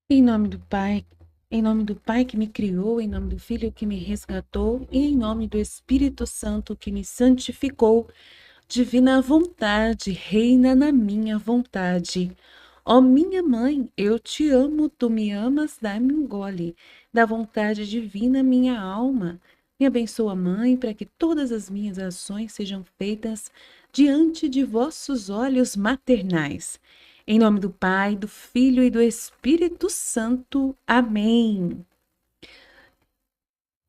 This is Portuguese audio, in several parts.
Em nome do Pai, em nome do Pai que me criou, em nome do Filho que me resgatou, e em nome do Espírito Santo que me santificou, divina vontade, reina na minha vontade. Ó minha mãe, eu te amo, tu me amas, dá-me um gole da vontade divina, minha alma. Me abençoa, mãe, para que todas as minhas ações sejam feitas diante de vossos olhos maternais. Em nome do Pai, do Filho e do Espírito Santo. Amém.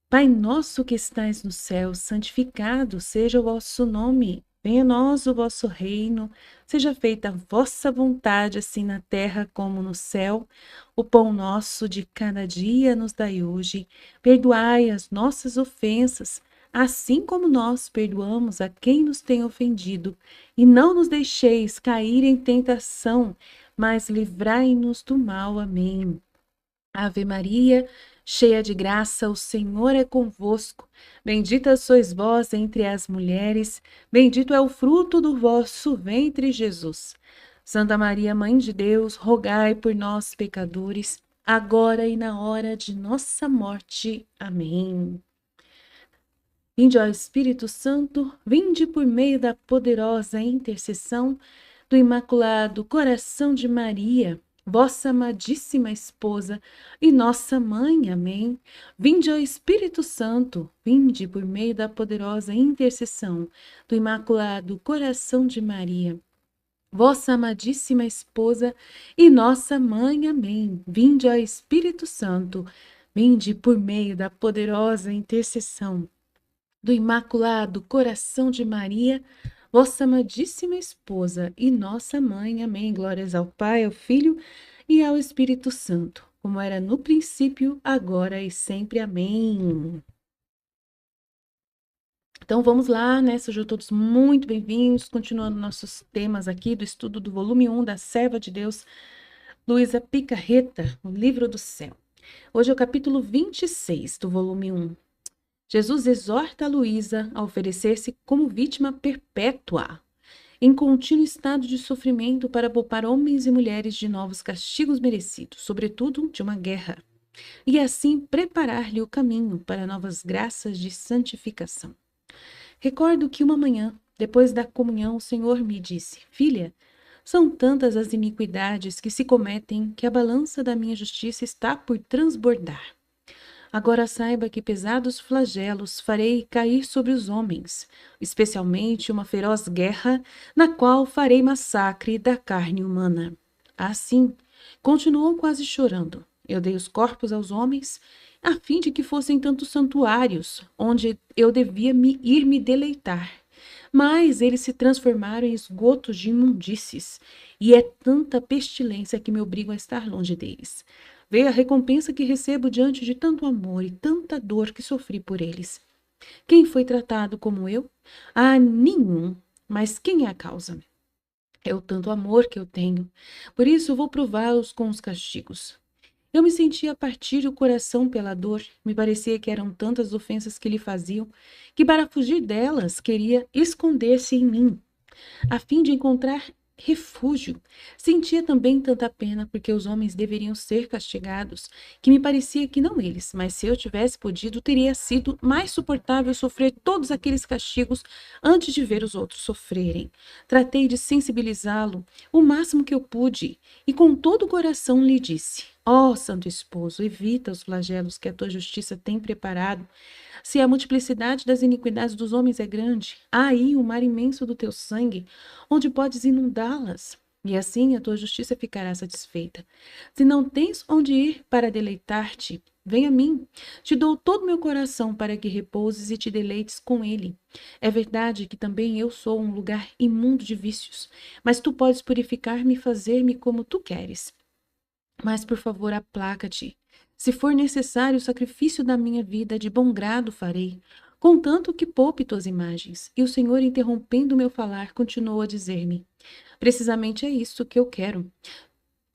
Pai nosso que estais no céu, santificado seja o vosso nome. Venha a nós o vosso reino, seja feita a vossa vontade, assim na terra como no céu. O pão nosso de cada dia nos dai hoje. Perdoai as nossas ofensas, assim como nós perdoamos a quem nos tem ofendido. E não nos deixeis cair em tentação, mas livrai-nos do mal. Amém. Ave Maria, cheia de graça, o Senhor é convosco. Bendita sois vós entre as mulheres, bendito é o fruto do vosso ventre, Jesus. Santa Maria, Mãe de Deus, rogai por nós, pecadores, agora e na hora de nossa morte. Amém. Vinde, ó Espírito Santo, vinde por meio da poderosa intercessão do Imaculado Coração de Maria, vossa amadíssima esposa e nossa mãe. Amém. Vinde, ó Espírito Santo, vinde por meio da poderosa intercessão do Imaculado Coração de Maria, vossa amadíssima esposa e nossa mãe. Amém. Vinde, ó Espírito Santo, vinde por meio da poderosa intercessão do Imaculado Coração de Maria, vossa amadíssima esposa e nossa mãe. Amém. Glórias ao Pai, ao Filho e ao Espírito Santo, como era no princípio, agora e sempre. Amém. Então vamos lá, né? Sejam todos muito bem-vindos. Continuando nossos temas aqui do estudo do volume 1 da Serva de Deus, Luísa Picarreta, o Livro do Céu. Hoje é o capítulo 26 do volume 1. Jesus exorta a Luísa a oferecer-se como vítima perpétua, em contínuo estado de sofrimento para poupar homens e mulheres de novos castigos merecidos, sobretudo de uma guerra, e assim preparar-lhe o caminho para novas graças de santificação. Recordo que uma manhã, depois da comunhão, o Senhor me disse: Filha, são tantas as iniquidades que se cometem que a balança da minha justiça está por transbordar. Agora saiba que pesados flagelos farei cair sobre os homens, especialmente uma feroz guerra, na qual farei massacre da carne humana. Assim, continuou quase chorando. Eu dei os corpos aos homens, a fim de que fossem tantos santuários, onde eu devia ir me deleitar. Mas eles se transformaram em esgotos de imundícies, e é tanta pestilência que me obrigam a estar longe deles. Vê a recompensa que recebo diante de tanto amor e tanta dor que sofri por eles. Quem foi tratado como eu? Ah, nenhum. Mas quem é a causa? É o tanto amor que eu tenho. Por isso vou prová-los com os castigos. Eu me sentia partir o coração pela dor. Me parecia que eram tantas ofensas que lhe faziam, que para fugir delas queria esconder-se em mim, a fim de encontrar refúgio. Sentia também tanta pena porque os homens deveriam ser castigados, que me parecia que não eles, mas se eu tivesse podido, teria sido mais suportável sofrer todos aqueles castigos antes de ver os outros sofrerem. Tratei de sensibilizá-lo o máximo que eu pude e com todo o coração lhe disse: Ó, Santo Esposo, evita os flagelos que a tua justiça tem preparado. Se a multiplicidade das iniquidades dos homens é grande, há aí um mar imenso do teu sangue, onde podes inundá-las, e assim a tua justiça ficará satisfeita. Se não tens onde ir para deleitar-te, vem a mim. Te dou todo o meu coração para que repouses e te deleites com ele. É verdade que também eu sou um lugar imundo de vícios, mas tu podes purificar-me e fazer-me como tu queres. Mas, por favor, aplaca-te. Se for necessário o sacrifício da minha vida, de bom grado farei, contanto que poupe tuas imagens. E o Senhor, interrompendo o meu falar, continuou a dizer-me: Precisamente é isso que eu quero.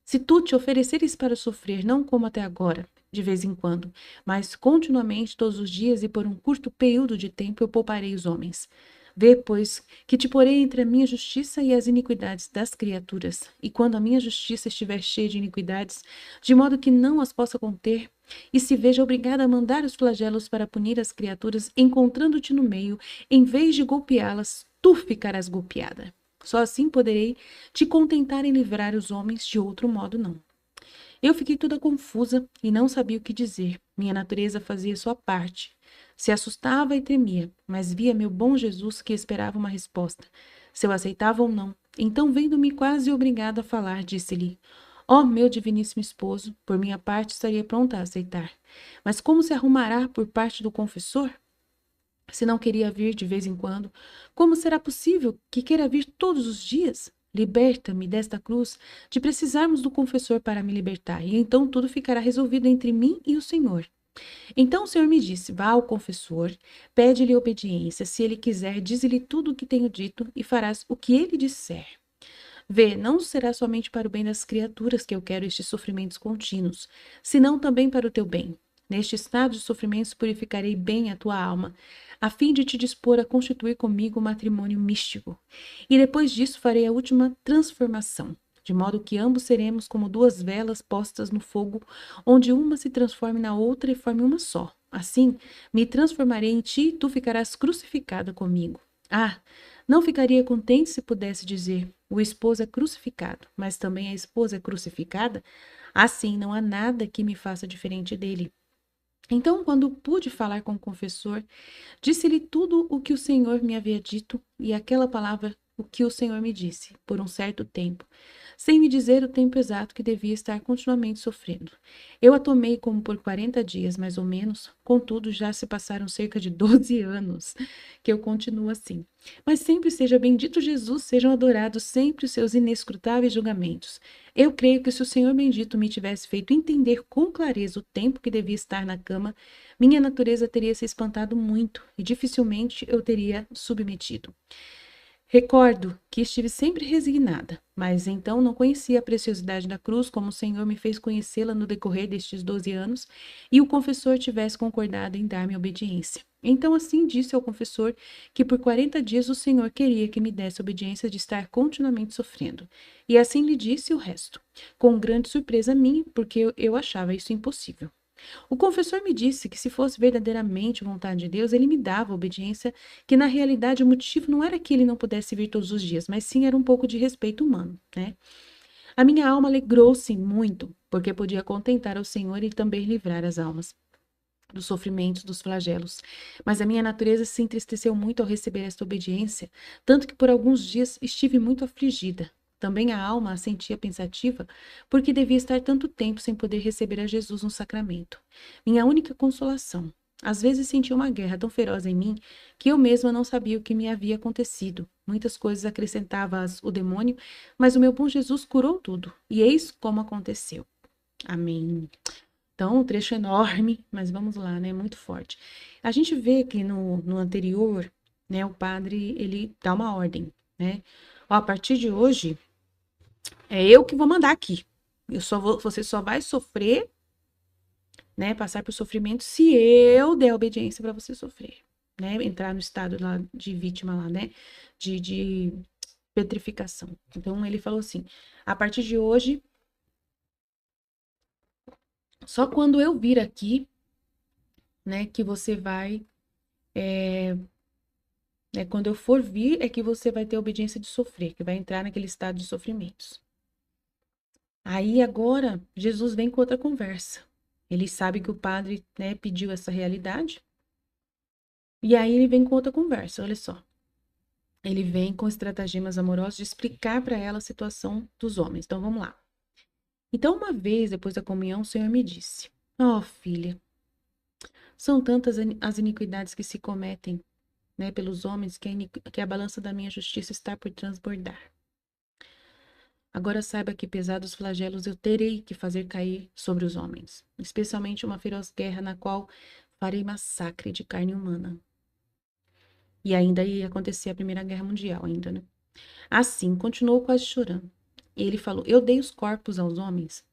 Se tu te ofereceres para sofrer, não como até agora, de vez em quando, mas continuamente todos os dias e por um curto período de tempo, eu pouparei os homens. Vê, pois, que te porei entre a minha justiça e as iniquidades das criaturas, e quando a minha justiça estiver cheia de iniquidades, de modo que não as possa conter, e se veja obrigada a mandar os flagelos para punir as criaturas, encontrando-te no meio, em vez de golpeá-las, tu ficarás golpeada. Só assim poderei te contentar em livrar os homens, de outro modo não. Eu fiquei toda confusa e não sabia o que dizer. Minha natureza fazia sua parte. Se assustava e tremia, mas via meu bom Jesus que esperava uma resposta, se eu aceitava ou não. Então, vendo-me quase obrigada a falar, disse-lhe: Ó meu diviníssimo esposo, por minha parte estaria pronta a aceitar. Mas como se arrumará por parte do confessor? Se não queria vir de vez em quando, como será possível que queira vir todos os dias? Liberta-me desta cruz, de precisarmos do confessor para me libertar, e então tudo ficará resolvido entre mim e o Senhor. Então o Senhor me disse: Vá ao confessor, pede-lhe obediência. Se ele quiser, dize-lhe tudo o que tenho dito, e farás o que ele disser. Vê, não será somente para o bem das criaturas que eu quero estes sofrimentos contínuos, senão também para o teu bem. Neste estado de sofrimentos purificarei bem a tua alma, a fim de te dispor a constituir comigo um matrimônio místico. E depois disso farei a última transformação, de modo que ambos seremos como duas velas postas no fogo, onde uma se transforme na outra e forme uma só. Assim, me transformarei em ti e tu ficarás crucificada comigo. Ah, não ficaria contente se pudesse dizer: o esposo é crucificado, mas também a esposa é crucificada? Assim, não há nada que me faça diferente dele. Então, quando pude falar com o confessor, disse-lhe tudo o que o Senhor me havia dito e aquela palavra, o que o Senhor me disse, por um certo tempo, sem me dizer o tempo exato que devia estar continuamente sofrendo. Eu a tomei como por 40 dias, mais ou menos, contudo já se passaram cerca de 12 anos que eu continuo assim. Mas sempre seja bendito Jesus, sejam adorados sempre os seus inescrutáveis julgamentos. Eu creio que se o Senhor bendito me tivesse feito entender com clareza o tempo que devia estar na cama, minha natureza teria se espantado muito e dificilmente eu teria submetido. Recordo que estive sempre resignada, mas então não conhecia a preciosidade da cruz como o Senhor me fez conhecê-la no decorrer destes 12 anos, e o confessor tivesse concordado em dar-me obediência. Então assim disse ao confessor que por 40 dias o Senhor queria que me desse obediência de estar continuamente sofrendo. E assim lhe disse o resto, com grande surpresa minha, porque eu achava isso impossível. O confessor me disse que se fosse verdadeiramente vontade de Deus, ele me dava obediência, que na realidade o motivo não era que ele não pudesse vir todos os dias, mas sim era um pouco de respeito humano, né? A minha alma alegrou-se muito, porque podia contentar ao Senhor e também livrar as almas dos sofrimentos, dos flagelos. Mas a minha natureza se entristeceu muito ao receber esta obediência, tanto que por alguns dias estive muito afligida. Também a alma a sentia pensativa, porque devia estar tanto tempo sem poder receber a Jesus no sacramento. Minha única consolação. Às vezes sentia uma guerra tão feroz em mim que eu mesma não sabia o que me havia acontecido. Muitas coisas acrescentava-as o demônio, mas o meu bom Jesus curou tudo. E eis como aconteceu. Amém. Então, um trecho enorme, mas vamos lá, né? Muito forte. A gente vê que no anterior, né, o padre, ele dá uma ordem, né? Ó, a partir de hoje, é eu que vou mandar aqui. Você só vai sofrer, né, passar por sofrimento se eu der obediência para você sofrer, né? Entrar no estado lá de vítima lá, né? De petrificação. Então, ele falou assim: a partir de hoje, só quando eu vir aqui, né, que você vai, quando eu for vir, é que você vai ter a obediência de sofrer, que vai entrar naquele estado de sofrimentos. Aí agora, Jesus vem com outra conversa. Ele sabe que o padre, né, pediu essa realidade. E aí ele vem com outra conversa, olha só. Ele vem com estratagemas amorosos de explicar para ela a situação dos homens. Então vamos lá. Então, uma vez depois da comunhão, o Senhor me disse: Ó, filha, são tantas as iniquidades que se cometem, né, pelos homens, que a balança da minha justiça está por transbordar. Agora saiba que pesados flagelos eu terei que fazer cair sobre os homens, especialmente uma feroz guerra na qual farei massacre de carne humana. E ainda ia acontecer a Primeira Guerra Mundial, ainda, né? Assim, continuou quase chorando. E ele falou: Eu dei os corpos aos homens,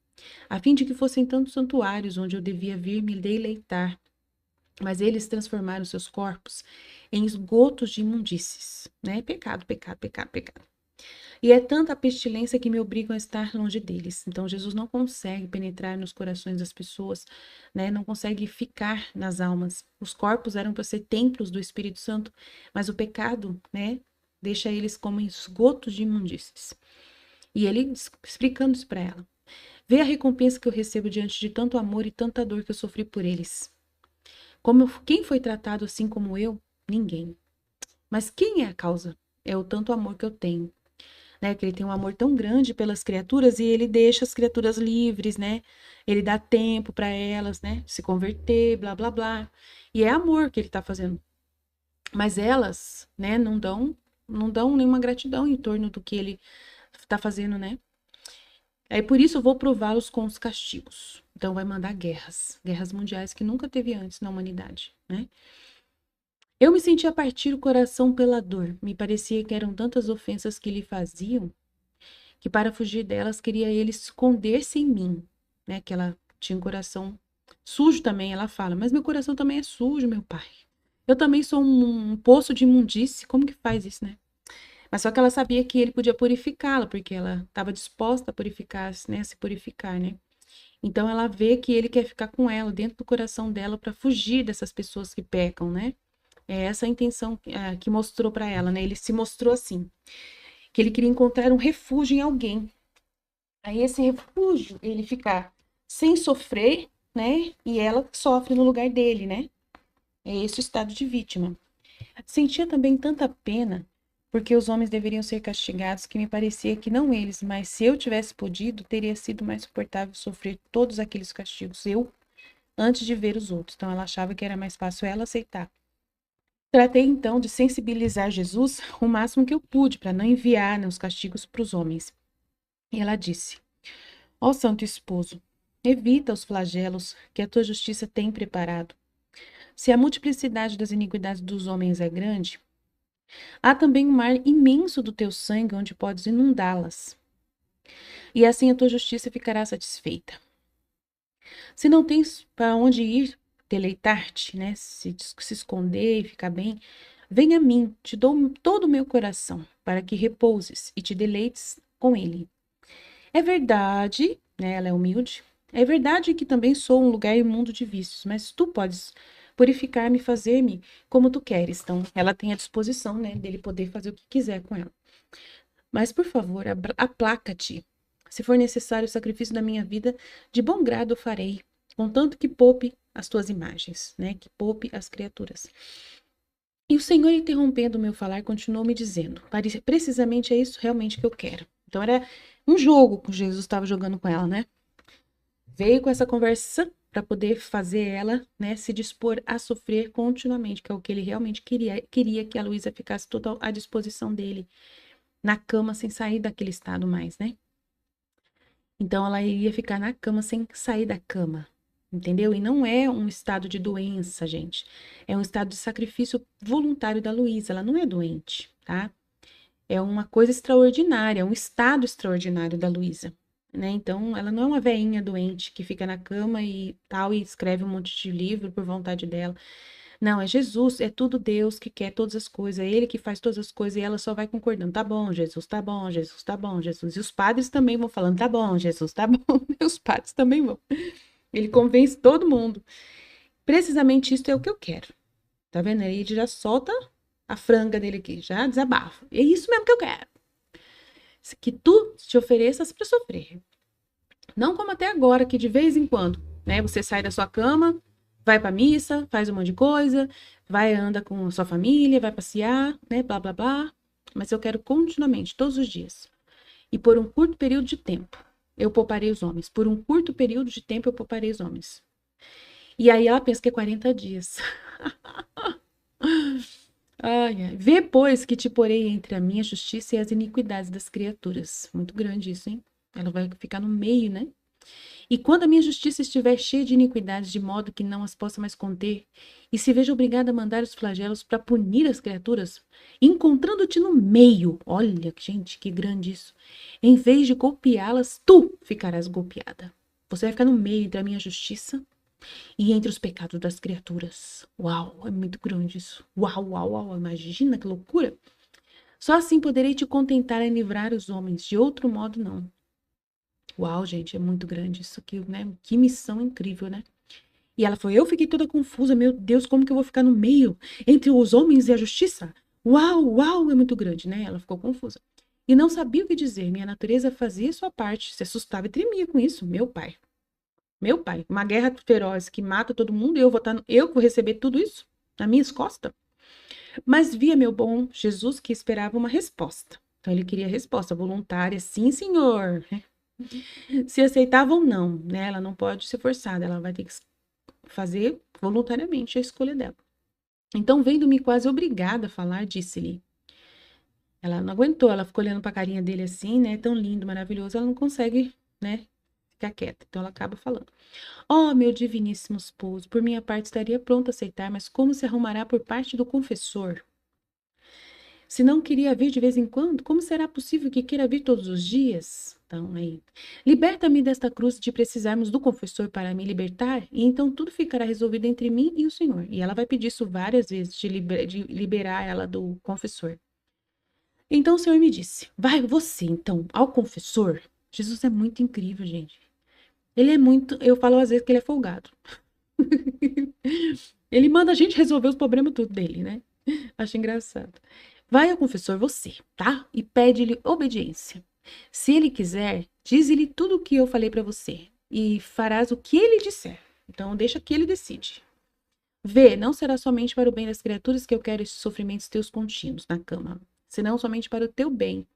a fim de que fossem tantos santuários onde eu devia vir me deleitar. Mas eles transformaram seus corpos em esgotos de imundícies, né? Pecado, pecado, pecado, pecado. E é tanta a pestilência que me obrigam a estar longe deles. Então, Jesus não consegue penetrar nos corações das pessoas, né? Não consegue ficar nas almas. Os corpos eram para ser templos do Espírito Santo, mas o pecado, né? Deixa eles como esgotos de imundícies. E ele explicando isso para ela. Vê a recompensa que eu recebo diante de tanto amor e tanta dor que eu sofri por eles. Quem foi tratado assim como eu? Ninguém. Mas quem é a causa? É o tanto amor que eu tenho, né? Que ele tem um amor tão grande pelas criaturas e ele deixa as criaturas livres, né? Ele dá tempo para elas, né? Se converter, blá, blá, blá. E é amor que ele tá fazendo. Mas elas, né, não dão nenhuma gratidão em torno do que ele tá fazendo, né? Aí por isso eu vou prová-los com os castigos. Então vai mandar guerras mundiais que nunca teve antes na humanidade, né? Eu me sentia partir o coração pela dor. Me parecia que eram tantas ofensas que lhe faziam, que para fugir delas queria ele esconder-se em mim, né? Que ela tinha um coração sujo também, ela fala, mas meu coração também é sujo, meu pai. Eu também sou um poço de imundície, como que faz isso, né? Mas só que ela sabia que ele podia purificá-la, porque ela estava disposta a purificar, né? Se purificar, né? Então ela vê que ele quer ficar com ela, dentro do coração dela, para fugir dessas pessoas que pecam, né? É essa a intenção que mostrou para ela, né? Ele se mostrou assim, que ele queria encontrar um refúgio em alguém. Aí esse refúgio, ele ficar sem sofrer, né? E ela sofre no lugar dele, né? É esse o estado de vítima. Sentia também tanta pena, porque os homens deveriam ser castigados, que me parecia que não eles, mas se eu tivesse podido, teria sido mais suportável sofrer todos aqueles castigos, eu, antes de ver os outros. Então ela achava que era mais fácil ela aceitar. Tratei então de sensibilizar Jesus o máximo que eu pude, para não enviar, né, os castigos para os homens. E ela disse: Ó Santo Esposo, evita os flagelos que a tua justiça tem preparado. Se a multiplicidade das iniquidades dos homens é grande, há também um mar imenso do teu sangue onde podes inundá-las. E assim a tua justiça ficará satisfeita. Se não tens para onde ir deleitar-te, né, se esconder e ficar bem, vem a mim, te dou todo o meu coração, para que repouses e te deleites com ele. É verdade, né, ela é humilde, é verdade que também sou um lugar imundo de vícios, mas tu podes purificar-me e fazer-me como tu queres. Então, ela tem a disposição, né, dele poder fazer o que quiser com ela. Mas, por favor, aplaca-te. Se for necessário o sacrifício da minha vida, de bom grado o farei, contanto que poupe as tuas imagens, né, que poupe as criaturas. E o Senhor, interrompendo o meu falar, continuou me dizendo, precisamente é isso realmente que eu quero. Então, era um jogo que Jesus estava jogando com ela, né? Veio com essa conversa para poder fazer ela, né, se dispor a sofrer continuamente, que é o que ele realmente queria que a Luísa ficasse toda à disposição dele, na cama, sem sair daquele estado mais, né? Então, ela iria ficar na cama sem sair da cama, entendeu? E não é um estado de doença, gente. É um estado de sacrifício voluntário da Luísa. Ela não é doente, tá? É uma coisa extraordinária, é um estado extraordinário da Luísa, né? Então, ela não é uma veinha doente que fica na cama e tal e escreve um monte de livro por vontade dela. Não, é Jesus, é tudo Deus que quer todas as coisas, é Ele que faz todas as coisas e ela só vai concordando. Tá bom, Jesus, tá bom, Jesus, tá bom, Jesus. E os padres também vão falando, tá bom, Jesus, tá bom. E os padres também vão. Ele convence todo mundo. Precisamente isso é o que eu quero. Tá vendo? Ele já solta a franga dele aqui, já desabafa. É isso mesmo que eu quero. Que tu te ofereças para sofrer. Não como até agora, que de vez em quando, né, você sai da sua cama, vai pra missa, faz um monte de coisa, vai, anda com a sua família, vai passear, né, blá, blá, blá. Mas eu quero continuamente, todos os dias. E por um curto período de tempo, eu pouparei os homens. Por um curto período de tempo, eu pouparei os homens. E aí ela pensa que é 40 dias. Ai, ai. Vê, pois, que te porei entre a minha justiça e as iniquidades das criaturas. Muito grande isso, hein? Ela vai ficar no meio, né? E quando a minha justiça estiver cheia de iniquidades, de modo que não as possa mais conter, e se veja obrigada a mandar os flagelos para punir as criaturas, encontrando-te no meio, olha, gente, que grande isso, em vez de golpeá-las, tu ficarás golpeada. Você vai ficar no meio entre a minha justiça e entre os pecados das criaturas. Uau, é muito grande isso. Uau, uau, uau, imagina que loucura. Só assim poderei te contentar em livrar os homens, de outro modo não. Uau, gente, é muito grande isso aqui, né? Que missão incrível, né? E ela falou, eu fiquei toda confusa, meu Deus, como que eu vou ficar no meio entre os homens e a justiça? Uau, uau, é muito grande, né? Ela ficou confusa. E não sabia o que dizer, minha natureza fazia sua parte, se assustava e tremia com isso, meu pai, uma guerra feroz que mata todo mundo e eu vou receber tudo isso nas minhas costas? Mas via meu bom Jesus que esperava uma resposta. Então ele queria resposta voluntária, sim, senhor. Se aceitava ou não, né? Ela não pode ser forçada, ela vai ter que fazer voluntariamente a escolha dela. Então, vendo-me quase obrigada a falar, disse-lhe. Ela não aguentou, ela ficou olhando para a carinha dele assim, né? Tão lindo, maravilhoso, ela não consegue, né? Ficar quieta. Então ela acaba falando. Oh, meu diviníssimo esposo, por minha parte estaria pronta a aceitar, mas como se arrumará por parte do confessor? Se não queria vir de vez em quando, como será possível que queira vir todos os dias? Então, aí, liberta-me desta cruz de precisarmos do confessor para me libertar, e então tudo ficará resolvido entre mim e o Senhor. E ela vai pedir isso várias vezes, de liberar ela do confessor. Então o Senhor me disse, vai você, então, ao confessor. Jesus é muito incrível, gente. Ele é muito, eu falo às vezes que ele é folgado. Ele manda a gente resolver os problemas tudo dele, né? Acho engraçado. Vai ao confessor você, tá? E pede-lhe obediência. Se ele quiser, diz-lhe tudo o que eu falei para você e farás o que ele disser. Então deixa que ele decide. Vê, não será somente para o bem das criaturas que eu quero esses sofrimentos teus contínuos na cama, senão somente para o teu bem,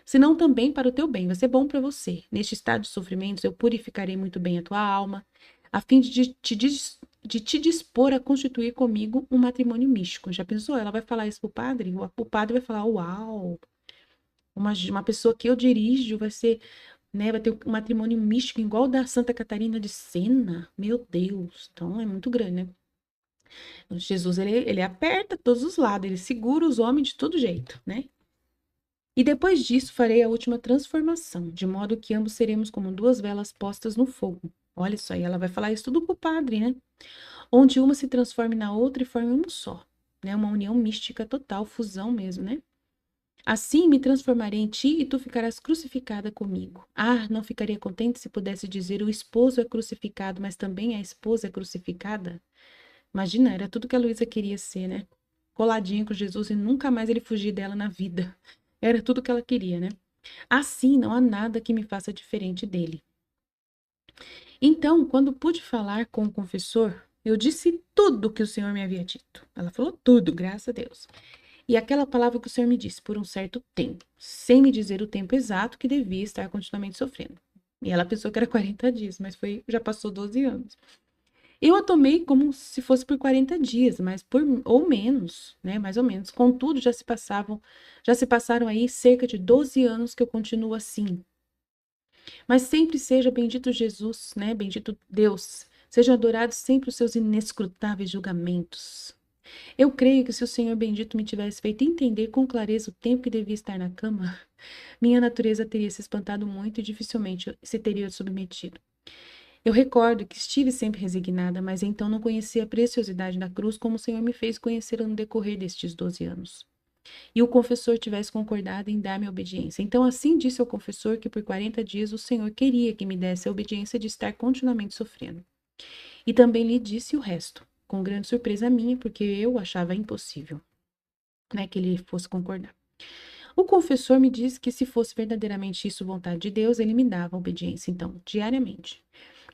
senão também para o teu bem. Vai ser bom para você. Neste estado de sofrimentos, eu purificarei muito bem a tua alma, a fim de te dispor a constituir comigo um matrimônio místico. Já pensou? Ela vai falar isso pro padre? O padre vai falar, uau, uma pessoa que eu dirijo vai ser, né, vai ter um matrimônio místico igual o da Santa Catarina de Sena. Meu Deus, então é muito grande, né? Jesus, ele aperta todos os lados, ele segura os homens de todo jeito, né? E depois disso farei a última transformação, de modo que ambos seremos como duas velas postas no fogo. Olha isso aí, ela vai falar isso tudo pro padre, né? Onde uma se transforme na outra e forme um só, né? Uma união mística total, fusão mesmo, né? Assim me transformarei em ti e tu ficarás crucificada comigo. Ah, não ficaria contente se pudesse dizer o esposo é crucificado, mas também a esposa é crucificada? Imagina, era tudo que a Luísa queria ser, né? Coladinha com Jesus e nunca mais ele fugir dela na vida. Era tudo que ela queria, né? Assim, não há nada que me faça diferente dele. Então, quando pude falar com o confessor, eu disse tudo o que o Senhor me havia dito. Ela falou tudo, graças a Deus. E aquela palavra que o Senhor me disse por um certo tempo, sem me dizer o tempo exato que devia estar continuamente sofrendo. E ela pensou que era 40 dias, mas já passou 12 anos. Eu a tomei como se fosse por 40 dias, ou menos, né? Mais ou menos. Contudo, já se passaram aí cerca de 12 anos que eu continuo assim. Mas sempre seja bendito Jesus, né? Bendito Deus. Sejam adorados sempre os seus inescrutáveis julgamentos. Eu creio que se o Senhor bendito me tivesse feito entender com clareza o tempo que devia estar na cama, minha natureza teria se espantado muito e dificilmente se teria submetido. Eu recordo que estive sempre resignada, mas então não conhecia a preciosidade da cruz como o Senhor me fez conhecer no decorrer destes 12 anos. E o confessor tivesse concordado em dar-me obediência. Então assim disse ao confessor que por 40 dias o Senhor queria que me desse a obediência de estar continuamente sofrendo. E também lhe disse o resto, com grande surpresa minha, porque eu achava impossível, né, que ele fosse concordar. O confessor me disse que se fosse verdadeiramente isso vontade de Deus, ele me dava obediência, então, diariamente.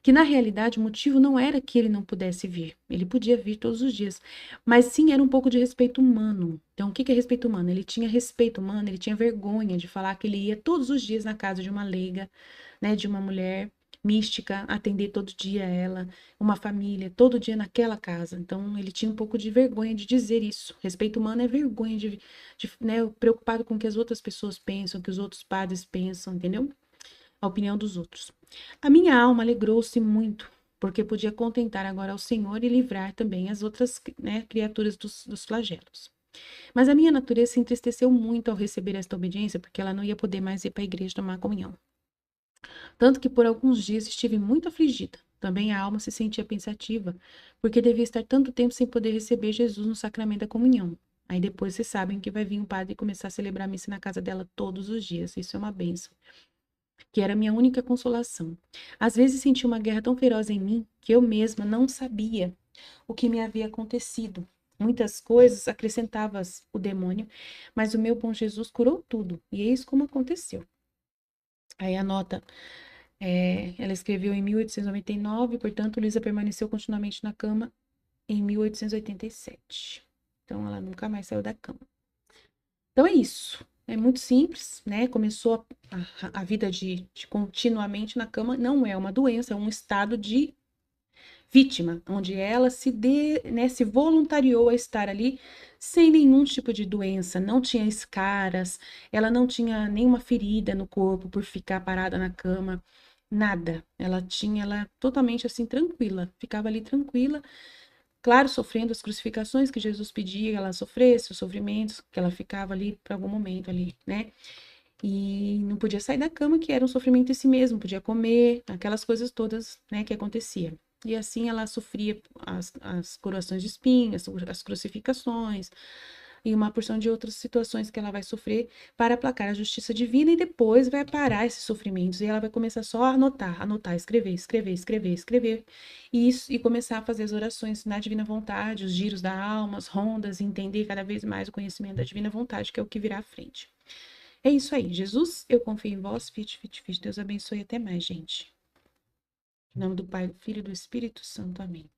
Que na realidade o motivo não era que ele não pudesse vir, ele podia vir todos os dias, mas sim era um pouco de respeito humano. Então, o que é respeito humano? Ele tinha respeito humano, ele tinha vergonha de falar que ele ia todos os dias na casa de uma leiga, né, de uma mulher mística, atender todo dia ela, uma família, todo dia naquela casa. Então, ele tinha um pouco de vergonha de dizer isso. Respeito humano é vergonha né, preocupado com o que as outras pessoas pensam, o que os outros padres pensam, entendeu? A opinião dos outros. A minha alma alegrou-se muito, porque podia contentar agora ao Senhor e livrar também as outras, né, criaturas dos flagelos. Mas a minha natureza se entristeceu muito ao receber esta obediência, porque ela não ia poder mais ir para a igreja tomar comunhão. Tanto que por alguns dias estive muito afligida. Também a alma se sentia pensativa, porque devia estar tanto tempo sem poder receber Jesus no sacramento da comunhão. Aí depois vocês sabem que vai vir um padre e começar a celebrar a missa na casa dela todos os dias. Isso é uma bênção, que era a minha única consolação. Às vezes senti uma guerra tão feroz em mim que eu mesma não sabia o que me havia acontecido. Muitas coisas acrescentava o demônio, mas o meu bom Jesus curou tudo, e eis como aconteceu. Aí a nota, ela escreveu em 1899, portanto, Luísa permaneceu continuamente na cama em 1887. Então, ela nunca mais saiu da cama. Então, é isso. É muito simples, né? Começou a vida de continuamente na cama. Não é uma doença, é um estado de vítima, onde ela se voluntariou a estar ali sem nenhum tipo de doença, não tinha escaras, ela não tinha nenhuma ferida no corpo por ficar parada na cama, nada. Ela totalmente assim tranquila, ficava ali tranquila, claro, sofrendo as crucificações que Jesus pedia que ela sofresse, os sofrimentos que ela ficava ali por algum momento ali, né? E não podia sair da cama, que era um sofrimento em si mesmo, podia comer, aquelas coisas todas, né, que acontecia. E assim ela sofria as coroações de espinhas, as crucificações e uma porção de outras situações que ela vai sofrer para aplacar a justiça divina e depois vai parar esses sofrimentos e ela vai começar só a anotar, escrever e isso e começar a fazer as orações na divina vontade, os giros da alma, as rondas, e entender cada vez mais o conhecimento da divina vontade, que é o que virá à frente. É isso aí. Jesus, eu confio em vós. Fit, fit, fit. Deus abençoe. Até mais, gente. Em nome do Pai, do Filho e do Espírito Santo. Amém.